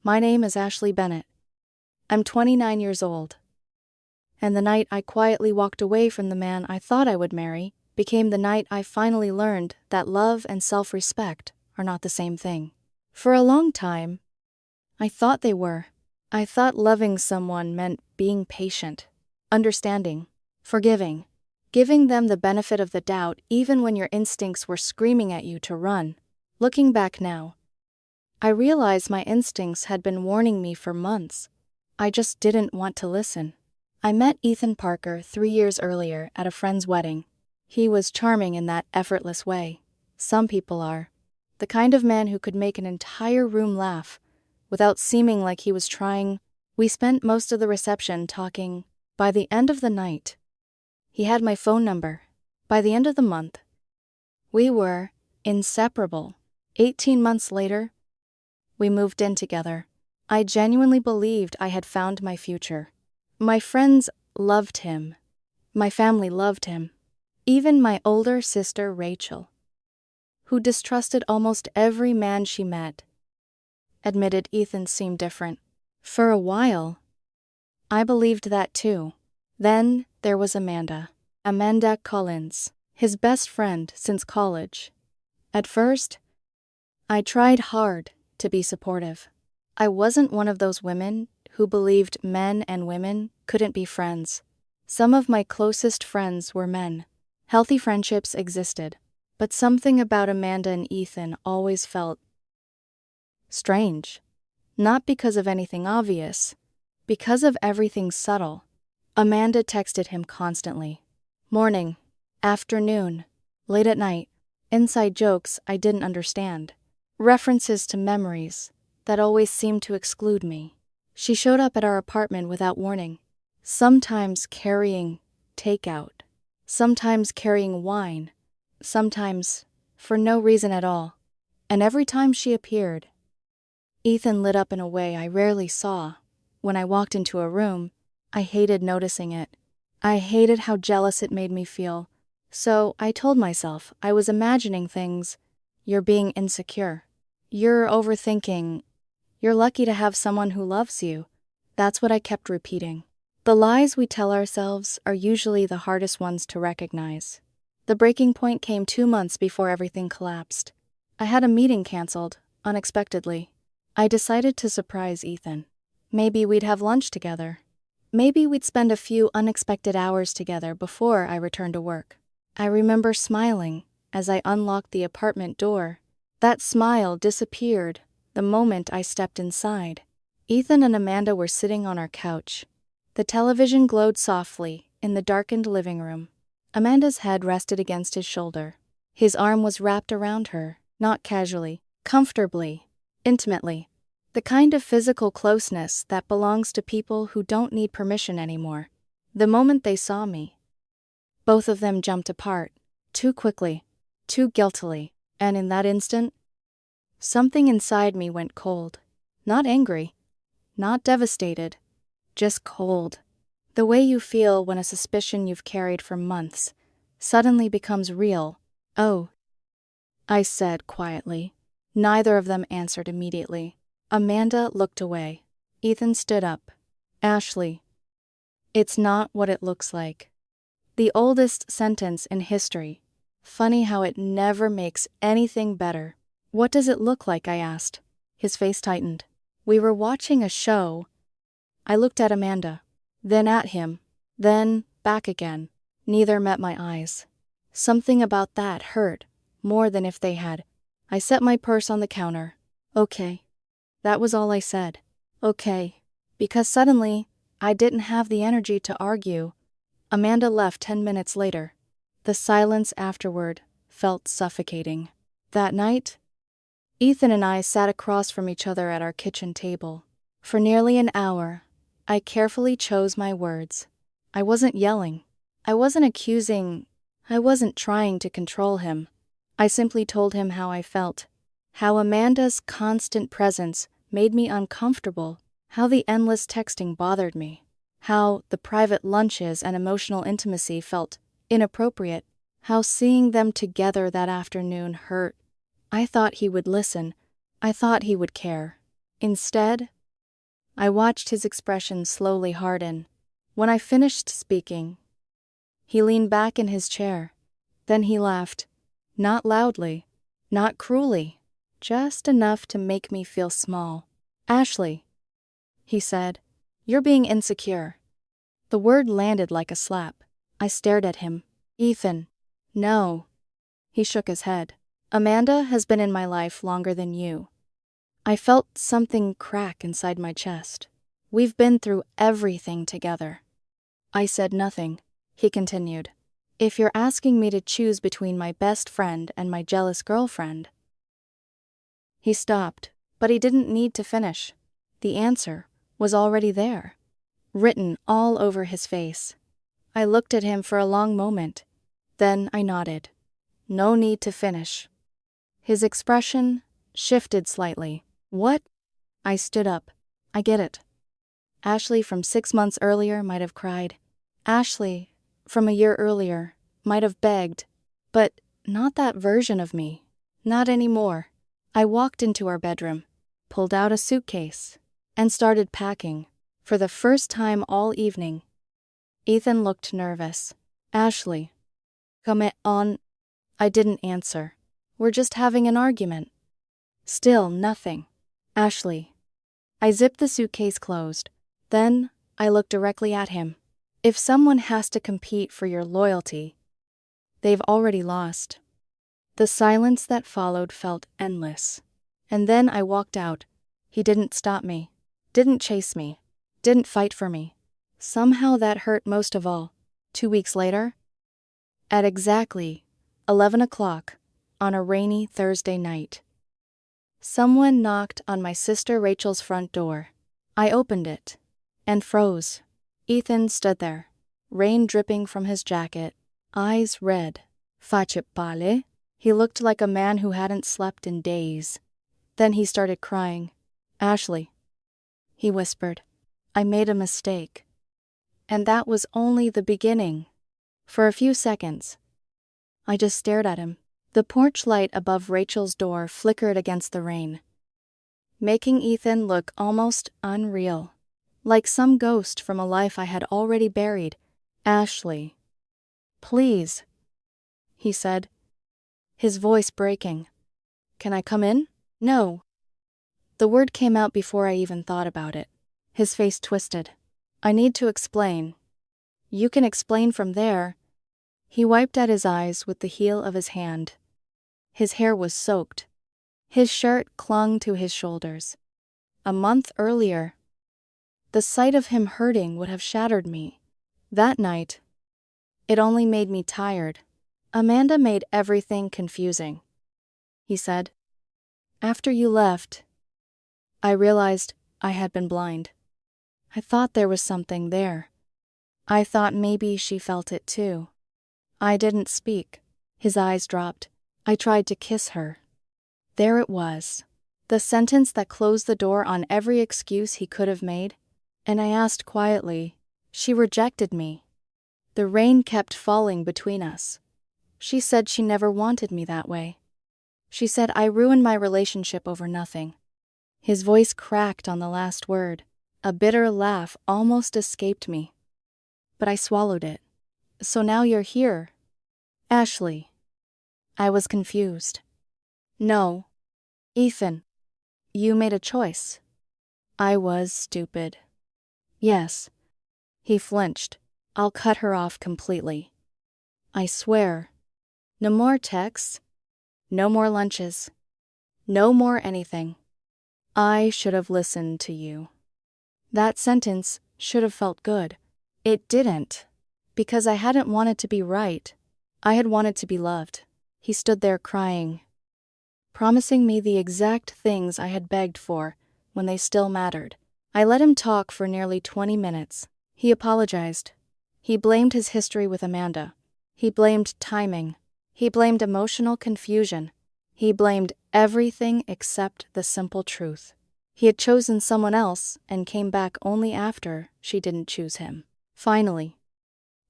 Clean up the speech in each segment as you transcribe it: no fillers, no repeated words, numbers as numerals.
My name is Ashley Bennett. I'm 29 years old. And the night I quietly walked away from the man I thought I would marry became the night I finally learned that love and self-respect are not the same thing. For a long time, I thought they were. I thought loving someone meant being patient, understanding, forgiving, giving them the benefit of the doubt even when your instincts were screaming at you to run. Looking back now, I realize my instincts had been warning me for months. I just didn't want to listen. I met Ethan Parker 3 years earlier at a friend's wedding. He was charming in that effortless way some people are. The kind of man who could make an entire room laugh without seeming like he was trying. We spent most of the reception talking. By the end of the night, he had my phone number. By the end of the month, we were inseparable. 18 months later, we moved in together. I genuinely believed I had found my future. My friends loved him. My family loved him. Even my older sister, Rachel, who distrusted almost every man she met, admitted Ethan seemed different. For a while, I believed that too. Then there was Amanda Collins, his best friend since college. At first, I tried hard to be supportive. I wasn't one of those women who believed men and women couldn't be friends. Some of my closest friends were men. Healthy friendships existed, but something about Amanda and Ethan always felt strange. Not because of anything obvious, because of everything subtle. Amanda texted him constantly. Morning, afternoon, late at night, inside jokes I didn't understand. References to memories that always seemed to exclude me. She showed up at our apartment without warning, sometimes carrying takeout, sometimes carrying wine, sometimes for no reason at all. And every time she appeared, Ethan lit up in a way I rarely saw. When I walked into a room, I hated noticing it. I hated how jealous it made me feel. So I told myself I was imagining things. You're being insecure. You're overthinking. You're lucky to have someone who loves you. That's what I kept repeating. The lies we tell ourselves are usually the hardest ones to recognize. The breaking point came 2 months before everything collapsed. I had a meeting canceled, unexpectedly. I decided to surprise Ethan. Maybe we'd have lunch together. Maybe we'd spend a few unexpected hours together before I returned to work. I remember smiling as I unlocked the apartment door. That smile disappeared the moment I stepped inside. Ethan and Amanda were sitting on our couch. The television glowed softly in the darkened living room. Amanda's head rested against his shoulder. His arm was wrapped around her, not casually, comfortably, intimately. The kind of physical closeness that belongs to people who don't need permission anymore. The moment they saw me, both of them jumped apart, too quickly, too guiltily, and in that instant, something inside me went cold. Not angry, not devastated, just cold. The way you feel when a suspicion you've carried for months suddenly becomes real. Oh, I said quietly. Neither of them answered immediately. Amanda looked away. Ethan stood up. Ashley, it's not what it looks like. The oldest sentence in history. Funny how it never makes anything better. What does it look like? I asked. His face tightened. We were watching a show. I looked at Amanda, then at him, then back again. Neither met my eyes. Something about that hurt more than if they had. I set my purse on the counter. Okay. That was all I said. Okay. Because suddenly, I didn't have the energy to argue. Amanda left 10 minutes later. The silence afterward felt suffocating. That night, Ethan and I sat across from each other at our kitchen table. For nearly an hour, I carefully chose my words. I wasn't yelling. I wasn't accusing. I wasn't trying to control him. I simply told him how I felt. How Amanda's constant presence made me uncomfortable. How the endless texting bothered me. How the private lunches and emotional intimacy felt inappropriate. How seeing them together that afternoon hurt. I thought he would listen. I thought he would care. Instead, I watched his expression slowly harden. When I finished speaking, he leaned back in his chair. Then he laughed. Not loudly, not cruelly, just enough to make me feel small. Ashley, he said, you're being insecure. The word landed like a slap. I stared at him. Ethan. No. He shook his head. Amanda has been in my life longer than you. I felt something crack inside my chest. We've been through everything together. I said nothing. He continued. If you're asking me to choose between my best friend and my jealous girlfriend. He stopped, but he didn't need to finish. The answer was already there, written all over his face. I looked at him for a long moment. Then I nodded. No need to finish. His expression shifted slightly. What? I stood up. I get it. Ashley from 6 months earlier might have cried. Ashley from a year earlier might have begged. But not that version of me. Not anymore. I walked into our bedroom, pulled out a suitcase, and started packing. For the first time all evening. Ethan looked nervous. Ashley. Come on. I didn't answer. We're just having an argument. Still nothing. Ashley. I zipped the suitcase closed. Then I looked directly at him. If someone has to compete for your loyalty, they've already lost. The silence that followed felt endless. And then I walked out. He didn't stop me, didn't chase me, didn't fight for me. Somehow that hurt most of all. 2 weeks later, at exactly 11 o'clock on a rainy Thursday night, someone knocked on my sister Rachel's front door. I opened it and froze. Ethan stood there, rain dripping from his jacket, eyes red. Face pale. He looked like a man who hadn't slept in days. Then he started crying. Ashley, he whispered, I made a mistake. And that was only the beginning. For a few seconds, I just stared at him. The porch light above Rachel's door flickered against the rain, making Ethan look almost unreal, like some ghost from a life I had already buried. Ashley, please, he said, his voice breaking. Can I come in? No. The word came out before I even thought about it. His face twisted. I need to explain. You can explain from there. He wiped at his eyes with the heel of his hand. His hair was soaked. His shirt clung to his shoulders. A month earlier, the sight of him hurting would have shattered me. That night, it only made me tired. Amanda made everything confusing, he said. After you left, I realized I had been blind. I thought there was something there. I thought maybe she felt it too. I didn't speak. His eyes dropped. I tried to kiss her. There it was, the sentence that closed the door on every excuse he could have made. And I asked quietly. She rejected me. The rain kept falling between us. She said she never wanted me that way. She said I ruined my relationship over nothing. His voice cracked on the last word. A bitter laugh almost escaped me. But I swallowed it. So now you're here. Ashley. I was confused. No. Ethan. You made a choice. I was stupid. Yes. He flinched. I'll cut her off completely. I swear. No more texts. No more lunches. No more anything. I should have listened to you. That sentence should have felt good. It didn't. Because I hadn't wanted to be right. I had wanted to be loved. He stood there crying, promising me the exact things I had begged for when they still mattered. I let him talk for nearly 20 minutes. He apologized. He blamed his history with Amanda. He blamed timing. He blamed emotional confusion. He blamed everything except the simple truth. He had chosen someone else and came back only after she didn't choose him. Finally,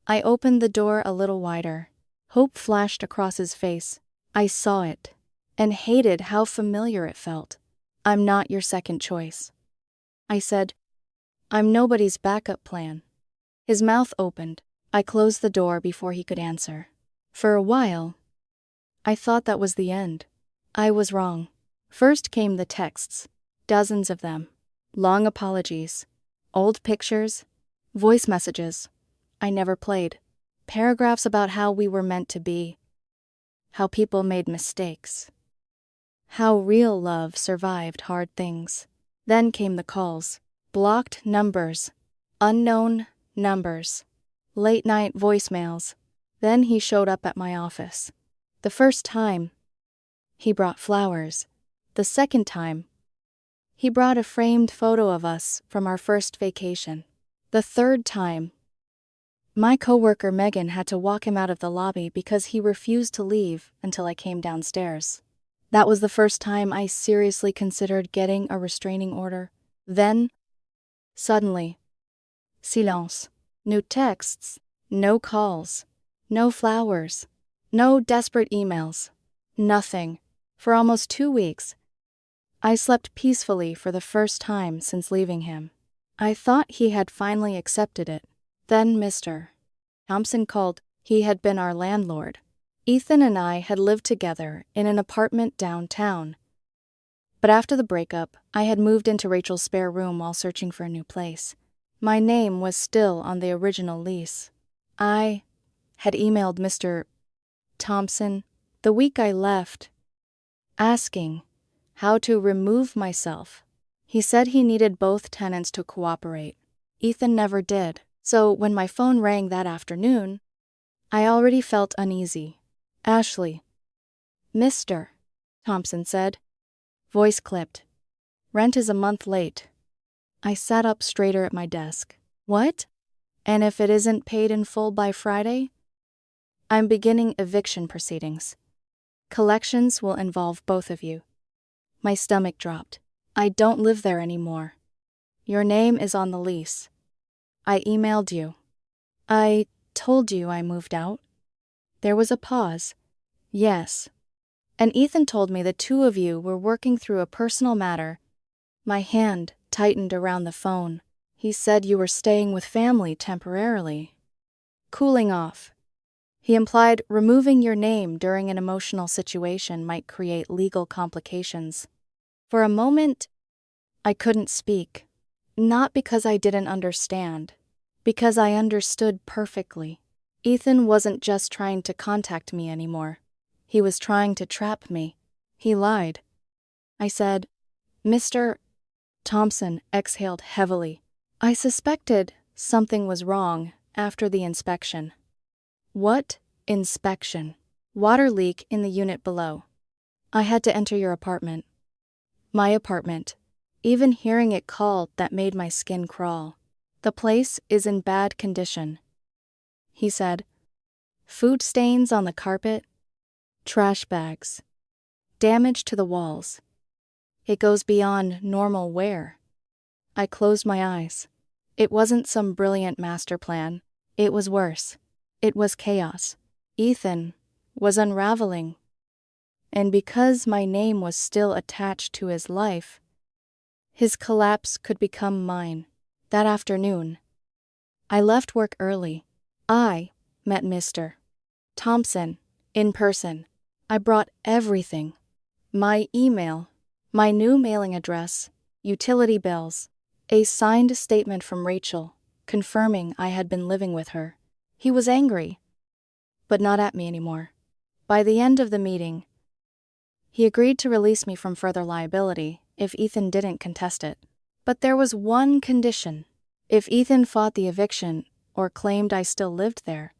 I opened the door a little wider. Hope flashed across his face. I saw it and hated how familiar it felt. I'm not your second choice, I said, I'm nobody's backup plan. His mouth opened. I closed the door before he could answer. For a while, I thought that was the end. I was wrong. First came the texts, dozens of them. Long apologies, old pictures, voice messages I never played, paragraphs about how we were meant to be, how people made mistakes, how real love survived hard things. Then came the calls, blocked numbers, unknown numbers, late-night voicemails. Then he showed up at my office. The first time, he brought flowers. The second time, he brought a framed photo of us from our first vacation. The third time, my coworker Megan had to walk him out of the lobby because he refused to leave until I came downstairs. That was the first time I seriously considered getting a restraining order. Then, suddenly, silence. No texts, no calls, no flowers, no desperate emails, nothing. For almost 2 weeks, I slept peacefully for the first time since leaving him. I thought he had finally accepted it. Then Mr. Thompson called. He had been our landlord. Ethan and I had lived together in an apartment downtown. But after the breakup, I had moved into Rachel's spare room while searching for a new place. My name was still on the original lease. I had emailed Mr. Thompson the week I left, asking how to remove myself. He said he needed both tenants to cooperate. Ethan never did. So when my phone rang that afternoon, I already felt uneasy. Ashley. Mr. Thompson said. Voice clipped. Rent is a month late. I sat up straighter at my desk. What? And if it isn't paid in full by Friday? I'm beginning eviction proceedings. Collections will involve both of you. My stomach dropped. I don't live there anymore. Your name is on the lease. I emailed you. I told you I moved out. There was a pause. Yes. And Ethan told me the two of you were working through a personal matter. My hand tightened around the phone. He said you were staying with family temporarily. Cooling off. He implied removing your name during an emotional situation might create legal complications. For a moment, I couldn't speak. Not because I didn't understand, because I understood perfectly. Ethan wasn't just trying to contact me anymore. He was trying to trap me. He lied. I said, Mr. Thompson exhaled heavily. I suspected something was wrong after the inspection. What inspection? Water leak in the unit below. I had to enter your apartment. My apartment. Even hearing it called that made my skin crawl. The place is in bad condition. He said, food stains on the carpet, trash bags, damage to the walls. It goes beyond normal wear. I closed my eyes. It wasn't some brilliant master plan. It was worse. It was chaos. Ethan was unraveling. And because my name was still attached to his life, his collapse could become mine. That afternoon, I left work early. I met Mr. Thompson in person. I brought everything. My email, my new mailing address, utility bills, a signed statement from Rachel confirming I had been living with her. He was angry, but not at me anymore. By the end of the meeting, he agreed to release me from further liability if Ethan didn't contest it. But there was one condition. If Ethan fought the eviction or claimed I still lived there,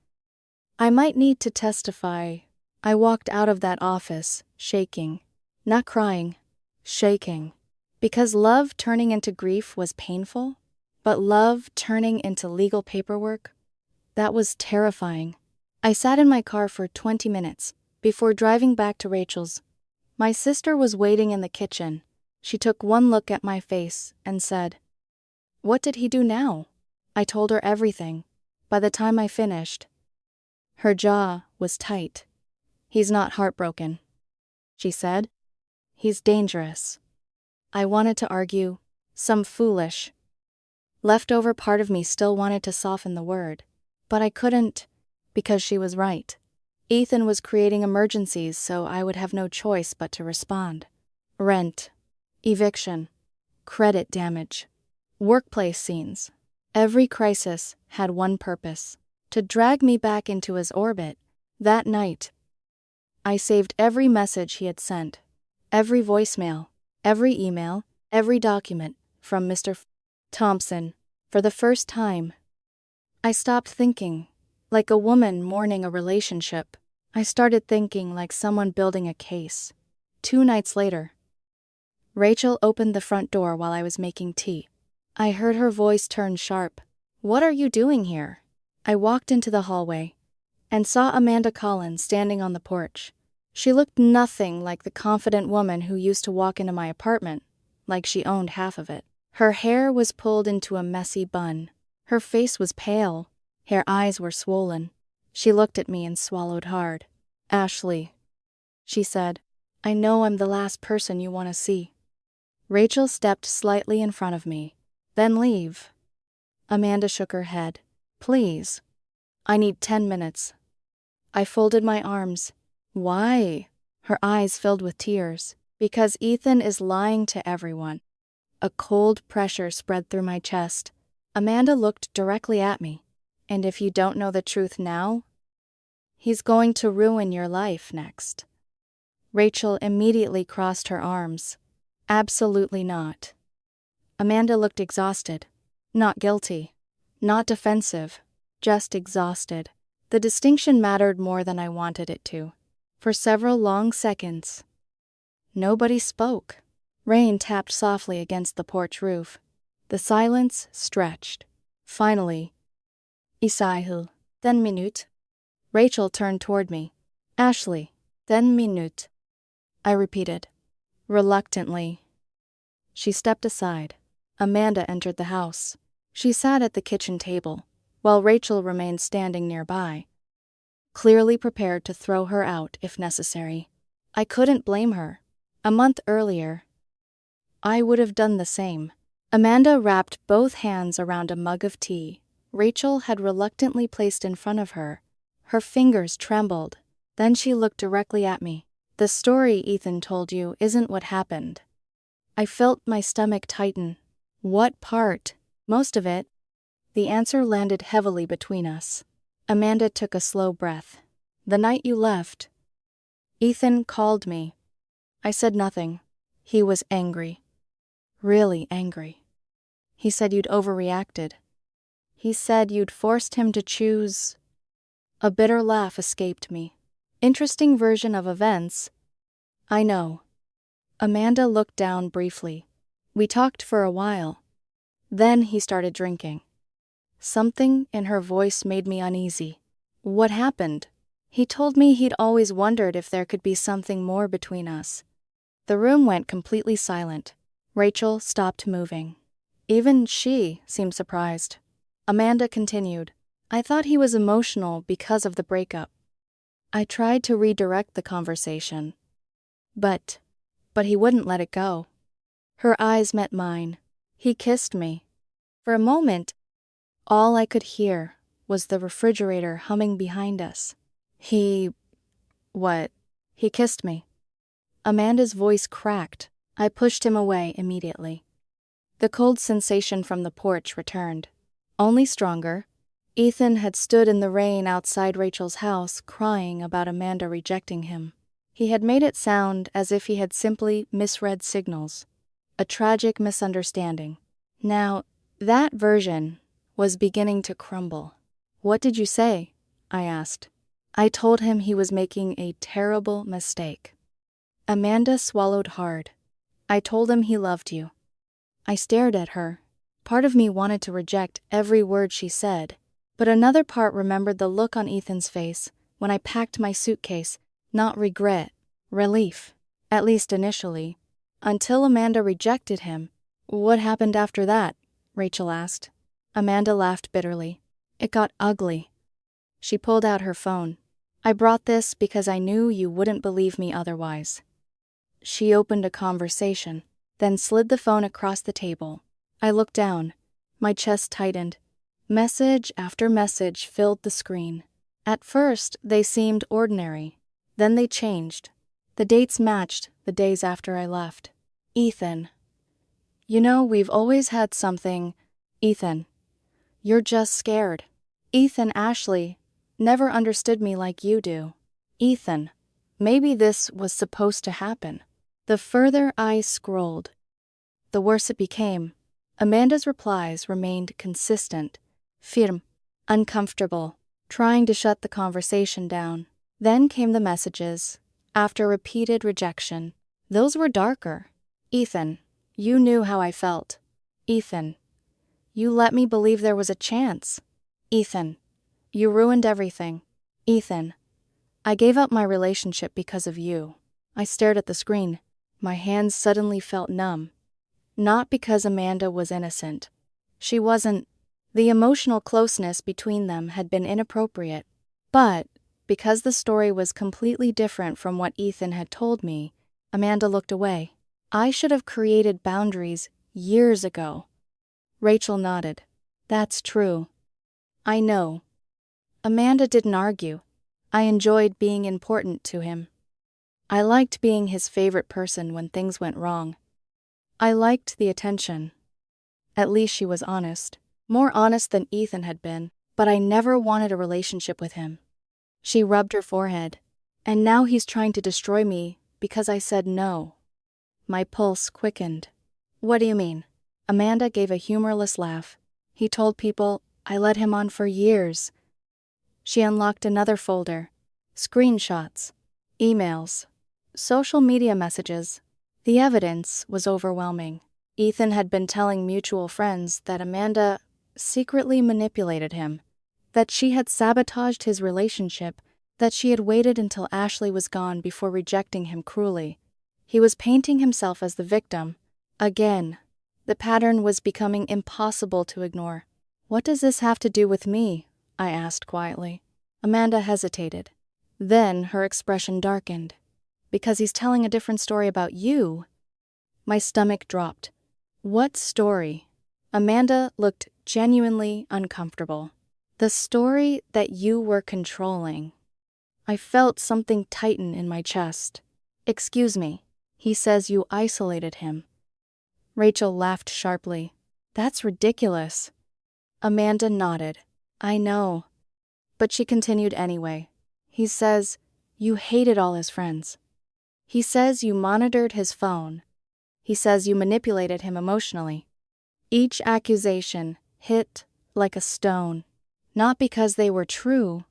I might need to testify. I walked out of that office, shaking. Not crying, shaking. Because love turning into grief was painful, but love turning into legal paperwork, that was terrifying. I sat in my car for 20 minutes before driving back to Rachel's. My sister was waiting in the kitchen. She took one look at my face and said, "What did he do now?" I told her everything. By the time I finished, her jaw was tight. "He's not heartbroken," she said. "He's dangerous." I wanted to argue, some foolish Leftover part of me still wanted to soften the word, but I couldn't, because she was right. Ethan was creating emergencies, so I would have no choice but to respond. Rent, eviction, credit damage, workplace scenes. Every crisis had one purpose: to drag me back into his orbit. That night, I saved every message he had sent, every voicemail, every email, every document from Mr. Thompson. For the first time, I stopped thinking like a woman mourning a relationship. I started thinking like someone building a case. 2 nights later, Rachel opened the front door while I was making tea. I heard her voice turn sharp. "What are you doing here?" I walked into the hallway and saw Amanda Collins standing on the porch. She looked nothing like the confident woman who used to walk into my apartment, like she owned half of it. Her hair was pulled into a messy bun. Her face was pale. Her eyes were swollen. She looked at me and swallowed hard. "Ashley," she said, "I know I'm the last person you want to see." Rachel stepped slightly in front of me. "Then leave." Amanda shook her head. "Please. I need 10 minutes. I folded my arms. "Why?" Her eyes filled with tears. "Because Ethan is lying to everyone." A cold pressure spread through my chest. Amanda looked directly at me. "And if you don't know the truth now, he's going to ruin your life next." Rachel immediately crossed her arms. "Absolutely not." Amanda looked exhausted. Not guilty. Not defensive. Just exhausted. The distinction mattered more than I wanted it to. For several long seconds, nobody spoke. Rain tapped softly against the porch roof. The silence stretched. Finally, "Isahil, 10 minute." Rachel turned toward me. "Ashley, 10 minute." I repeated, reluctantly. She stepped aside. Amanda entered the house. She sat at the kitchen table, while Rachel remained standing nearby, clearly prepared to throw her out if necessary. I couldn't blame her. A month earlier, I would have done the same. Amanda wrapped both hands around a mug of tea Rachel had reluctantly placed in front of her. Her fingers trembled. Then she looked directly at me. "The story Ethan told you isn't what happened." I felt my stomach tighten. "What part?" "Most of it." The answer landed heavily between us. Amanda took a slow breath. "The night you left, Ethan called me." I said nothing. He was angry. Really angry. He said you'd overreacted. He said you'd forced him to choose. A bitter laugh escaped me. Interesting version of events. I know. Amanda looked down briefly. We talked for a while. Then he started drinking. Something in her voice made me uneasy. "What happened?" He told me he'd always wondered if there could be something more between us. The room went completely silent. Rachel stopped moving. Even she seemed surprised. Amanda continued. "I thought he was emotional because of the breakup. I tried to redirect the conversation. But he wouldn't let it go." Her eyes met mine. He kissed me. For a moment, all I could hear was the refrigerator humming behind us. What? He kissed me. Amanda's voice cracked. I pushed him away immediately. The cold sensation from the porch returned. Only stronger. Ethan had stood in the rain outside Rachel's house crying about Amanda rejecting him. He had made it sound as if he had simply misread signals. A tragic misunderstanding. Now, that version was beginning to crumble. "What did you say?" I asked. "I told him he was making a terrible mistake." Amanda swallowed hard. "I told him he loved you." I stared at her. Part of me wanted to reject every word she said, but another part remembered the look on Ethan's face when I packed my suitcase. Not regret, relief, at least initially. Until Amanda rejected him. "What happened after that?" Rachel asked. Amanda laughed bitterly. "It got ugly." She pulled out her phone. "I brought this because I knew you wouldn't believe me otherwise." She opened a conversation, then slid the phone across the table. I looked down. My chest tightened. Message after message filled the screen. At first, they seemed ordinary. Then they changed. The dates matched the days after I left. Ethan. You know, we've always had something. Ethan. You're just scared. Ethan Ashley never understood me like you do. Ethan. Maybe this was supposed to happen. The further I scrolled, the worse it became. Amanda's replies remained consistent, firm, uncomfortable, trying to shut the conversation down. Then came the messages, after repeated rejection. Those were darker. Ethan, you knew how I felt. Ethan, you let me believe there was a chance. Ethan, you ruined everything. Ethan, I gave up my relationship because of you. I stared at the screen. My hands suddenly felt numb. Not because Amanda was innocent. She wasn't. The emotional closeness between them had been inappropriate. But because the story was completely different from what Ethan had told me, Amanda looked away. I should have created boundaries years ago. Rachel nodded. That's true. I know. Amanda didn't argue. I enjoyed being important to him. I liked being his favorite person when things went wrong. I liked the attention. At least she was honest. More honest than Ethan had been, but I never wanted a relationship with him. She rubbed her forehead. And now he's trying to destroy me because I said no. My pulse quickened. What do you mean? Amanda gave a humorless laugh. He told people I led him on for years. She unlocked another folder. Screenshots. Emails. Social media messages. The evidence was overwhelming. Ethan had been telling mutual friends that Amanda secretly manipulated him, that she had sabotaged his relationship, that she had waited until Ashley was gone before rejecting him cruelly. He was painting himself as the victim. Again. The pattern was becoming impossible to ignore. What does this have to do with me? I asked quietly. Amanda hesitated. Then her expression darkened. Because he's telling a different story about you. My stomach dropped. What story? Amanda looked genuinely uncomfortable. The story that you were controlling. I felt something tighten in my chest. Excuse me. He says you isolated him. Rachel laughed sharply. That's ridiculous. Amanda nodded. I know. But she continued anyway. He says you hated all his friends. He says you monitored his phone. He says you manipulated him emotionally. Each accusation hit like a stone. Not because they were true,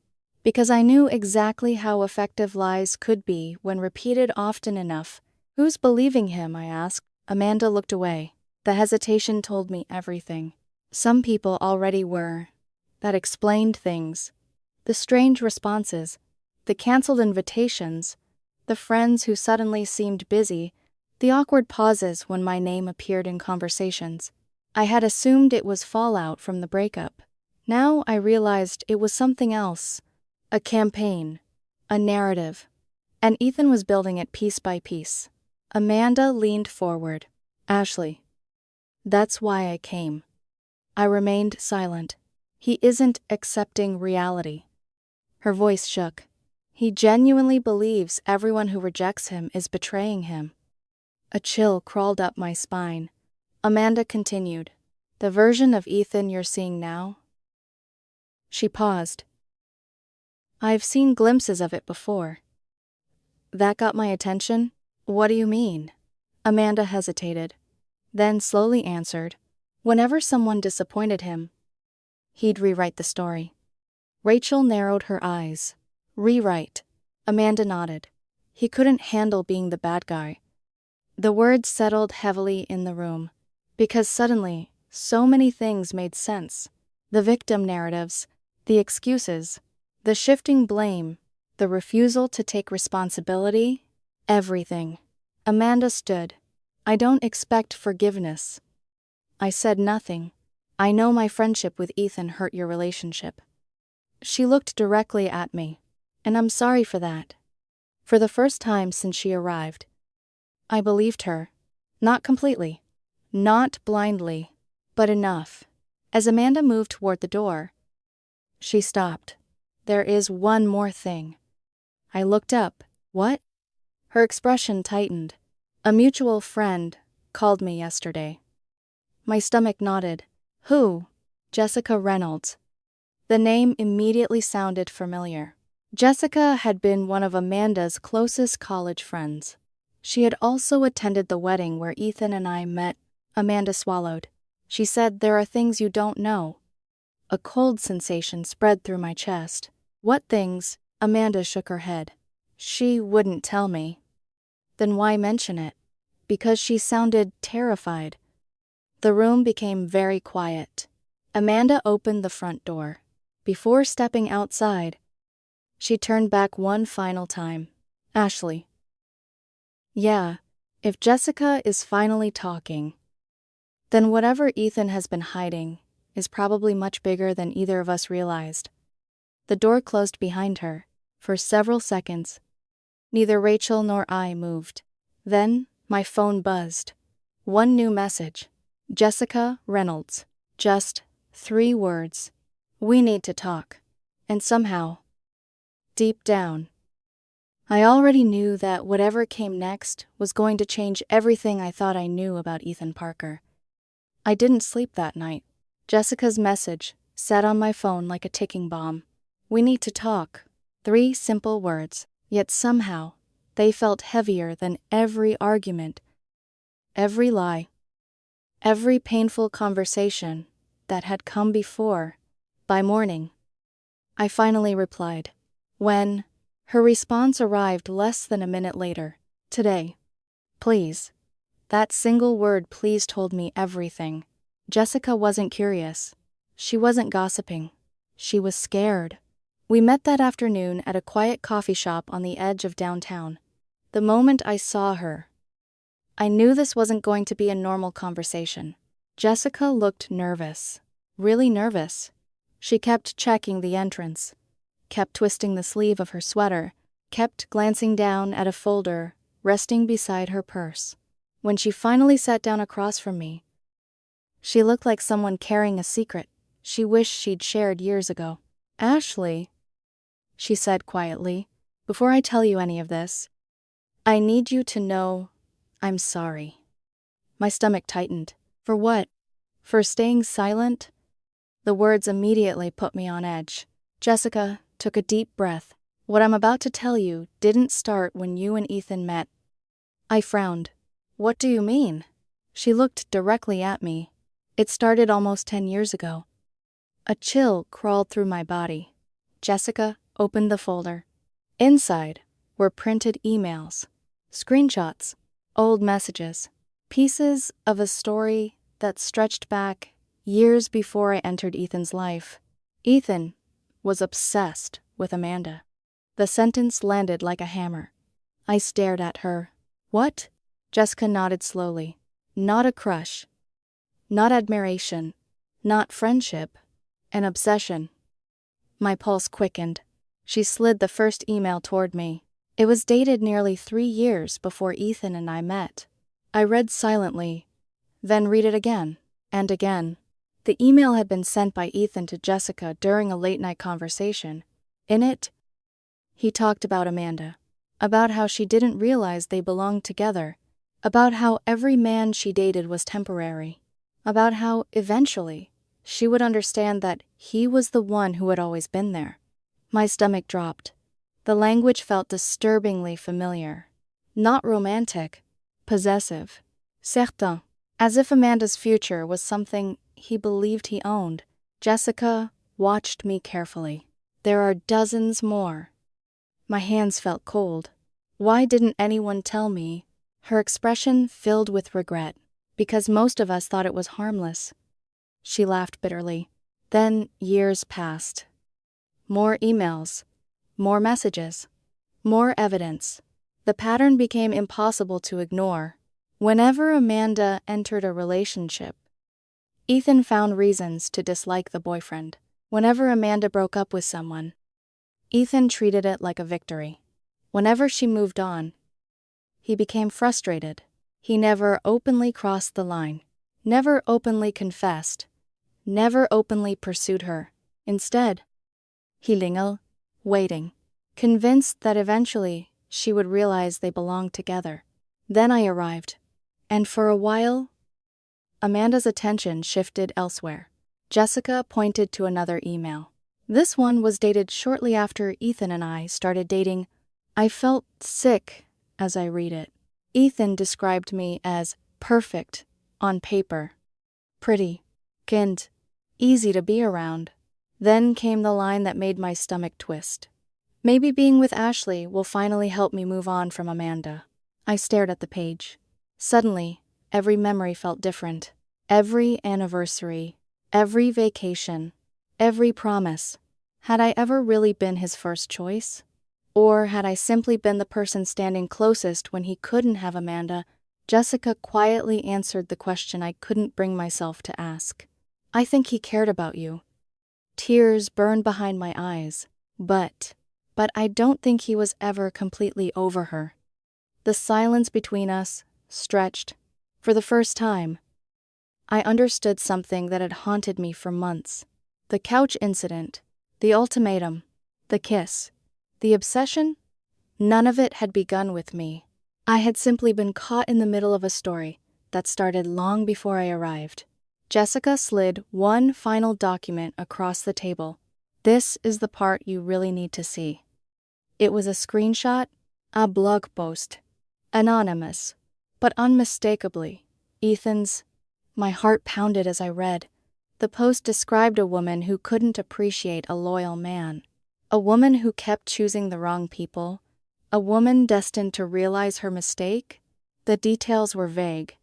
because I knew exactly how effective lies could be when repeated often enough. Who's believing him? I asked. Amanda looked away. The hesitation told me everything. Some people already were. That explained things. The strange responses, the canceled invitations, the friends who suddenly seemed busy, the awkward pauses when my name appeared in conversations. I had assumed it was fallout from the breakup. Now I realized it was something else. A campaign. A narrative. And Ethan was building it piece by piece. Amanda leaned forward. Ashley. That's why I came. I remained silent. He isn't accepting reality. Her voice shook. He genuinely believes everyone who rejects him is betraying him. A chill crawled up my spine. Amanda continued. The version of Ethan you're seeing now? She paused. I've seen glimpses of it before. That got my attention? What do you mean? Amanda hesitated, then slowly answered. Whenever someone disappointed him, he'd rewrite the story. Rachel narrowed her eyes. Rewrite. Amanda nodded. He couldn't handle being the bad guy. The words settled heavily in the room, because suddenly, so many things made sense. The victim narratives, the excuses, the shifting blame, the refusal to take responsibility, everything. Amanda stood. I don't expect forgiveness. I said nothing. I know my friendship with Ethan hurt your relationship. She looked directly at me, and I'm sorry for that. For the first time since she arrived. I believed her. Not completely. Not blindly. But enough. As Amanda moved toward the door, she stopped. "There is one more thing." I looked up. "What?" Her expression tightened. "A mutual friend called me yesterday." My stomach nodded. "Who?" "Jessica Reynolds." The name immediately sounded familiar. Jessica had been one of Amanda's closest college friends. She had also attended the wedding where Ethan and I met. Amanda swallowed. She said, "There are things you don't know." A cold sensation spread through my chest. "What things?" Amanda shook her head. "She wouldn't tell me." "Then why mention it?" "Because she sounded terrified." The room became very quiet. Amanda opened the front door. Before stepping outside, she turned back one final time. "Ashley." "Yeah, if Jessica is finally talking, then whatever Ethan has been hiding is probably much bigger than either of us realized." The door closed behind her. For several seconds, neither Rachel nor I moved. Then, my phone buzzed. One new message. "Jessica Reynolds." Just 3 words. "We need to talk." And somehow, deep down, I already knew that whatever came next was going to change everything I thought I knew about Ethan Parker. I didn't sleep that night. Jessica's message sat on my phone like a ticking bomb. "We need to talk." 3 simple words, yet somehow they felt heavier than every argument, every lie, every painful conversation that had come before. By morning, I finally replied. When her response arrived less than a minute later. "Today. Please." That single word "please" told me everything. Jessica wasn't curious. She wasn't gossiping. She was scared. We met that afternoon at a quiet coffee shop on the edge of downtown. The moment I saw her, I knew this wasn't going to be a normal conversation. Jessica looked nervous. Really nervous. She kept checking the entrance, kept twisting the sleeve of her sweater, kept glancing down at a folder resting beside her purse. When she finally sat down across from me, she looked like someone carrying a secret she wished she'd shared years ago. "Ashley," she said quietly, "before I tell you any of this, I need you to know I'm sorry." My stomach tightened. For what? For staying silent? The words immediately put me on edge. Jessica took a deep breath. "What I'm about to tell you didn't start when you and Ethan met." I frowned. "What do you mean?" She looked directly at me. "It started almost 10 years ago." A chill crawled through my body. Jessica opened the folder. Inside were printed emails, screenshots, old messages, pieces of a story that stretched back years before I entered Ethan's life. Ethan was obsessed with Amanda. The sentence landed like a hammer. I stared at her. "What?" Jessica nodded slowly. "Not a crush. Not admiration. Not friendship. An obsession." My pulse quickened. She slid the first email toward me. It was dated nearly 3 years before Ethan and I met. I read silently, then read it again and again. The email had been sent by Ethan to Jessica during a late-night conversation. In it, he talked about Amanda, about how she didn't realize they belonged together, about how every man she dated was temporary, about how, eventually, she would understand that he was the one who had always been there. My stomach dropped. The language felt disturbingly familiar. Not romantic, possessive, certain, as if Amanda's future was something he believed he owned. Jessica watched me carefully. "There are dozens more." My hands felt cold. Why didn't anyone tell me? Her expression filled with regret, because most of us thought it was harmless. She laughed bitterly. Then years passed. More emails, more messages, more evidence. The pattern became impossible to ignore. Whenever Amanda entered a relationship, Ethan found reasons to dislike the boyfriend. Whenever Amanda broke up with someone, Ethan treated it like a victory. Whenever she moved on, he became frustrated. He never openly crossed the line, never openly confessed, never openly pursued her. Instead, he lingered, waiting, convinced that eventually she would realize they belonged together. Then I arrived, and for a while, Amanda's attention shifted elsewhere. Jessica pointed to another email. This one was dated shortly after Ethan and I started dating. I felt sick as I read it. Ethan described me as perfect on paper, pretty, kind, easy to be around. Then came the line that made my stomach twist. Maybe being with Ashley will finally help me move on from Amanda. I stared at the page. Suddenly, every memory felt different. Every anniversary, every vacation, every promise. Had I ever really been his first choice? Or had I simply been the person standing closest when he couldn't have Amanda? Jessica quietly answered the question I couldn't bring myself to ask. I think he cared about you. Tears burned behind my eyes. But I don't think he was ever completely over her. The silence between us stretched. For the first time, I understood something that had haunted me for months. The couch incident, the ultimatum, the kiss, the obsession, none of it had begun with me. I had simply been caught in the middle of a story that started long before I arrived. Jessica slid one final document across the table. This is the part you really need to see. It was a screenshot, a blog post, anonymous, but unmistakably Ethan's. My heart pounded as I read. The post described a woman who couldn't appreciate a loyal man, a woman who kept choosing the wrong people, a woman destined to realize her mistake. The details were vague,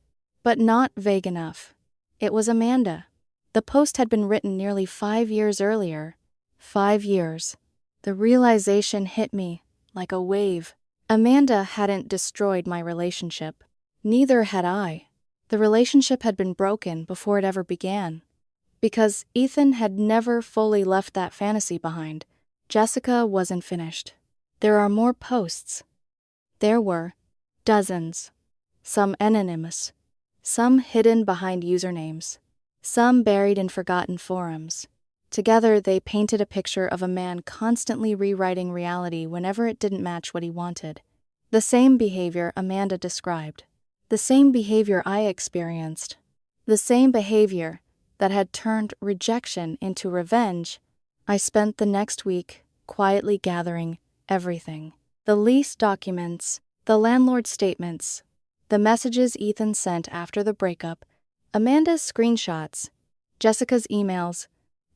but not vague enough. It was Amanda. The post had been written nearly 5 years earlier. 5 years. The realization hit me like a wave. Amanda hadn't destroyed my relationship. Neither had I. The relationship had been broken before it ever began. Because Ethan had never fully left that fantasy behind, Jessica wasn't finished. There are more posts. There were dozens. Some anonymous. Some hidden behind usernames. Some buried in forgotten forums. Together they painted a picture of a man constantly rewriting reality whenever it didn't match what he wanted. The same behavior Amanda described. The same behavior I experienced. The same behavior that had turned rejection into revenge. I spent the next week quietly gathering everything. The lease documents, the landlord statements, the messages Ethan sent after the breakup, Amanda's screenshots, Jessica's emails,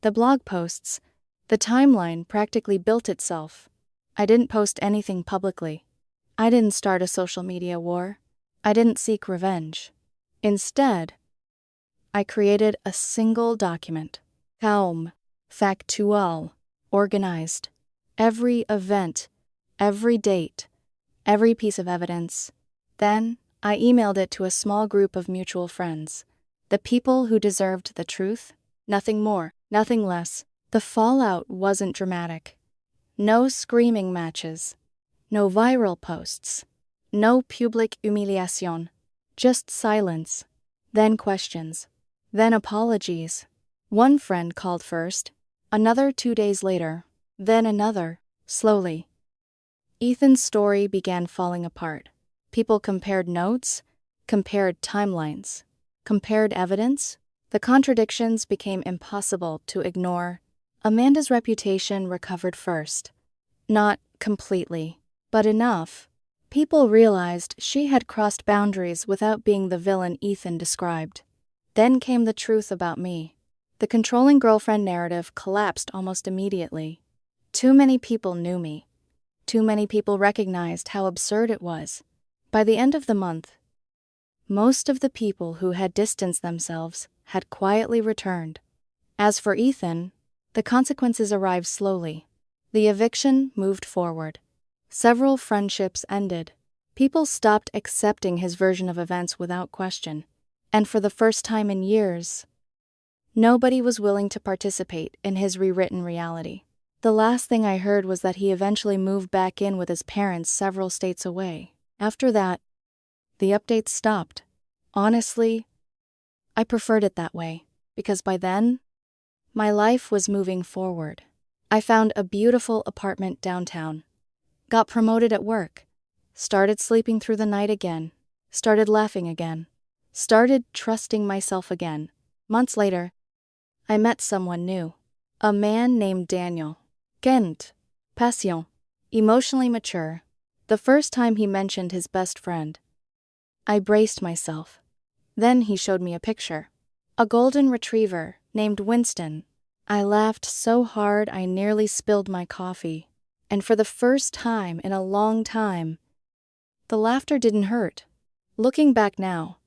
the blog posts. The timeline practically built itself. I didn't post anything publicly. I didn't start a social media war. I didn't seek revenge. Instead, I created a single document. Calm, factual, organized. Every event, every date, every piece of evidence. Then, I emailed it to a small group of mutual friends. The people who deserved the truth. Nothing more, nothing less. The fallout wasn't dramatic. No screaming matches. No viral posts. No public humiliation. Just silence. Then questions. Then apologies. One friend called first. Another 2 days later. Then another. Slowly. Ethan's story began falling apart. People compared notes, compared timelines, compared evidence. The contradictions became impossible to ignore. Amanda's reputation recovered first. Not completely, but enough. People realized she had crossed boundaries without being the villain Ethan described. Then came the truth about me. The controlling girlfriend narrative collapsed almost immediately. Too many people knew me. Too many people recognized how absurd it was. By the end of the month, most of the people who had distanced themselves had quietly returned. As for Ethan, the consequences arrived slowly. The eviction moved forward. Several friendships ended. People stopped accepting his version of events without question. And for the first time in years, nobody was willing to participate in his rewritten reality. The last thing I heard was that he eventually moved back in with his parents several states away. After that, the updates stopped. Honestly, I preferred it that way, because by then, My life was moving forward. I found a beautiful apartment downtown, got promoted at work, started sleeping through the night again, started laughing again, started trusting myself again. Months later, I met someone new. A man named Daniel. Kent. Patient. Emotionally mature. The first time he mentioned his best friend, I braced myself. Then he showed me a picture. A golden retriever named Winston. I laughed so hard I nearly spilled my coffee. And for the first time in a long time, the laughter didn't hurt. Looking back now,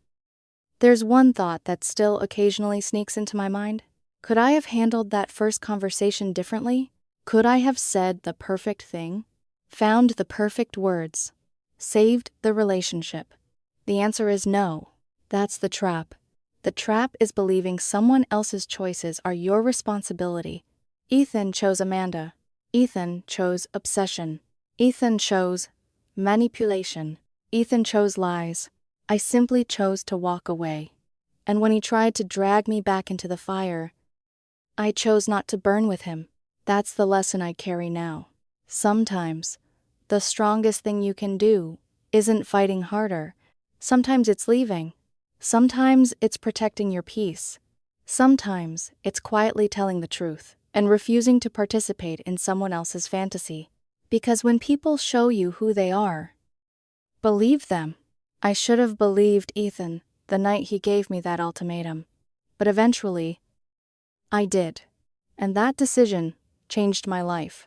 there's one thought that still occasionally sneaks into my mind. Could I have handled that first conversation differently? Could I have said the perfect thing? Found the perfect words? Saved the relationship? The answer is no. That's the trap. The trap is believing someone else's choices are your responsibility. Ethan chose Amanda. Ethan chose obsession. Ethan chose manipulation. Ethan chose lies. I simply chose to walk away. And when he tried to drag me back into the fire, I chose not to burn with him. That's the lesson I carry now. Sometimes, the strongest thing you can do isn't fighting harder. Sometimes it's leaving. Sometimes it's protecting your peace. Sometimes it's quietly telling the truth and refusing to participate in someone else's fantasy. Because when people show you who they are, believe them. I should have believed Ethan the night he gave me that ultimatum. But eventually, I did. And that decision changed my life.